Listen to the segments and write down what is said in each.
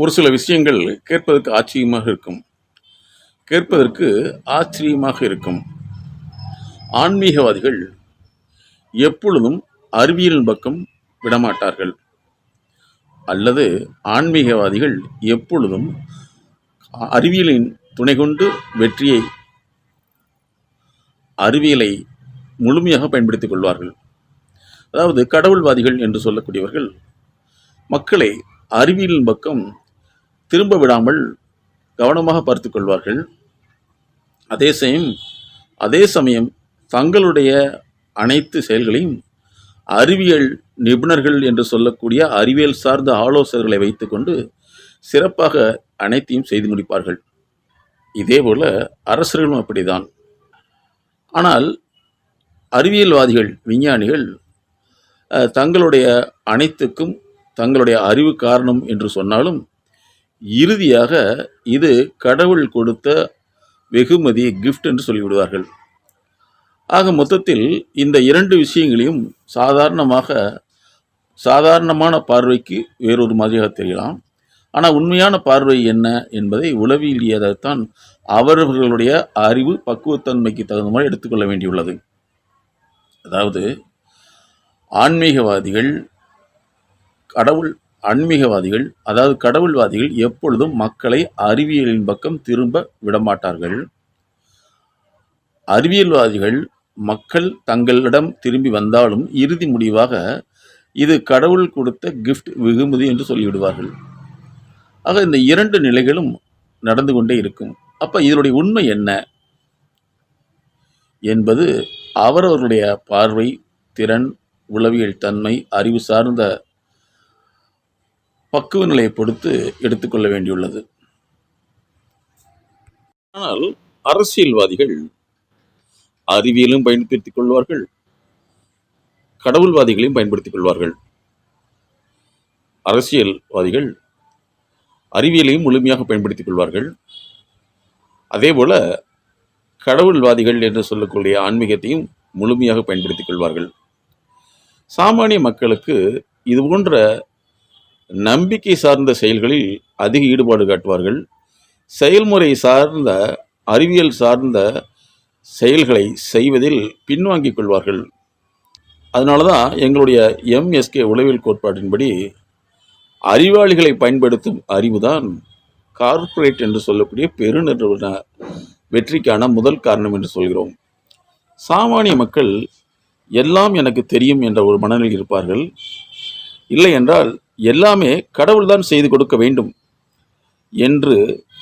ஒரு சில விஷயங்கள் கேட்பதற்கு ஆச்சரியமாக இருக்கும். ஆன்மீகவாதிகள் எப்பொழுதும் அறிவியலின் பக்கம் விடமாட்டார்கள், அல்லது ஆன்மீகவாதிகள் எப்பொழுதும் அறிவியலின் துணை கொண்டு அறிவியலை முழுமையாக பயன்படுத்திக் கொள்வார்கள். அதாவது கடவுள்வாதிகள் என்று சொல்லக்கூடியவர்கள் மக்களை அறிவியலின் பக்கம் திரும்ப விடாமல் கவனமாக பார்த்து கொள்வார்கள். அதே சமயம் தங்களுடைய அனைத்து செயல்களையும் அறிவியல் நிபுணர்கள் என்று சொல்லக்கூடிய அறிவியல் சார்ந்த ஆலோசகர்களை வைத்துக்கொண்டு சிறப்பாக அனைத்தையும் செய்து முடிப்பார்கள். இதேபோல அரசர்களும் அப்படிதான். ஆனால் அறிவியல்வாதிகள், விஞ்ஞானிகள் தங்களுடைய அனைத்துக்கும் தங்களுடைய அறிவு காரணம் என்று சொன்னாலும் இறுதியாக இது கடவுள் கொடுத்த வெகுமதி, கிஃப்ட் என்று சொல்லிவிடுவார்கள். ஆக மொத்தத்தில் இந்த இரண்டு விஷயங்களையும் சாதாரணமான பார்வைக்கு வேறொரு மாதிரியாக தெரியலாம். ஆனால் உண்மையான பார்வை என்ன என்பதை உளவியலியத்தான் அவர்களுடைய அறிவு பக்குவத்தன்மைக்கு தகுந்த மாதிரி எடுத்துக்கொள்ள வேண்டியுள்ளது. அதாவது கடவுள்வாதிகள் எப்பொழுதும் மக்களை அறிவியலின் பக்கம் திரும்ப விடமாட்டார்கள். அறிவியல்வாதிகள் மக்கள் தங்களிடம் திரும்பி வந்தாலும் இறுதி முடிவாக இது கடவுள் கொடுத்த கிஃப்ட், வெகுமதி என்று சொல்லிவிடுவார்கள். ஆக இந்த இரண்டு நிலைகளும் நடந்து கொண்டே இருக்கும். அப்போ இதனுடைய உண்மை என்ன என்பது அவரவர்களுடைய பார்வை, திறன், உளவியல் தன்மை, அறிவு சார்ந்த பக்குவ நிலையை பொறுத்து எடுத்துக்கொள்ள வேண்டியுள்ளது. ஆனால் அரசியல்வாதிகள் அறிவியலும் பயன்படுத்திக் கொள்வார்கள், கடவுள்வாதிகளையும் பயன்படுத்திக் கொள்வார்கள். அரசியல்வாதிகள் அறிவியலையும் முழுமையாக பயன்படுத்திக் கொள்வார்கள். அதேபோல கடவுள்வாதிகள் என்று சொல்லக்கூடிய ஆன்மீகத்தையும் முழுமையாக பயன்படுத்திக் கொள்வார்கள். சாமானிய மக்களுக்கு இது போன்ற நம்பிக்கை சார்ந்த செயல்களில் அதிக ஈடுபாடு காட்டுவார்கள். செயல்முறை சார்ந்த, அறிவியல் சார்ந்த செயல்களை செய்வதில் பின்வாங்கிக் கொள்வார்கள். அதனால தான் எங்களுடைய எம்எஸ்கே உளவியல் கோட்பாட்டின்படி அறிவாளிகளை பயன்படுத்தும் அறிவுதான் கார்ப்பரேட் என்று சொல்லக்கூடிய பெருநிறுவன வெற்றிக்கான முதல் காரணம் என்று சொல்கிறோம். சாமானிய மக்கள் எல்லாம் எனக்கு தெரியும் என்ற ஒரு மனநிலையில் இருப்பார்கள். இல்லை என்றால் எல்லாமே கடவுள்தான் செய்து கொடுக்க வேண்டும் என்று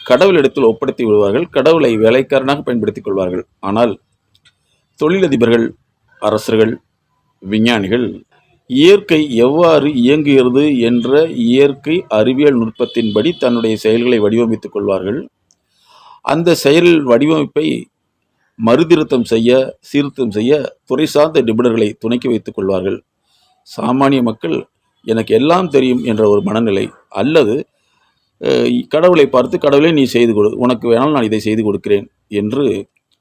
கடவுளிடத்தில் ஒப்படைத்து விடுவார்கள். கடவுளை வேலைக்காரனாக பயன்படுத்திக் கொள்வார்கள். ஆனால் தொழிலதிபர்கள், அரசர்கள், விஞ்ஞானிகள் இயற்கை எவ்வாறு இயங்குகிறது என்ற இயற்கை அறிவியல் நுட்பத்தின்படி தன்னுடைய செயல்களை வடிவமைத்துக் கொள்வார்கள். அந்த செயல் வடிவமைப்பை சீர்திருத்தம் செய்ய துறை சார்ந்த நிபுணர்களை துணைக்கி வைத்துக் கொள்வார்கள். சாமானிய மக்கள் எனக்கு எல்லாம் தெரியும் என்ற ஒரு மனநிலை, அல்லது கடவுளை பார்த்து கடவுளை நீ செய்து கொடு, உனக்கு வேணாலும் நான் இதை செய்து கொடுக்கிறேன் என்று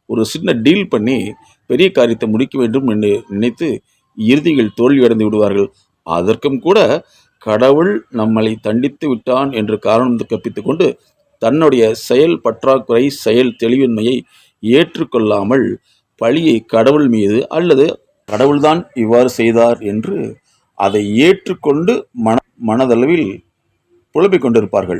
ஒரு சின்ன டீல் பண்ணி பெரிய காரியத்தை முடிக்க வேண்டும் என்று நினைத்து இறுதியில் தோல்வியடைந்து விடுவார்கள். அதற்கும் கூட கடவுள் நம்மளை தண்டித்து விட்டான் என்று காரணம் கற்பித்துக் கொண்டு தன்னுடைய செயல் பற்றாக்குறை, செயல் தெளிவின்மையை ஏற்றுக்கொள்ளாமல் பழியை கடவுள் மீது, அல்லது கடவுள்தான் இவ்வாறு செய்தார் என்று அதை ஏற்றுக்கொண்டு மனதளவில் புலம்பிக் கொண்டிருப்பார்கள்.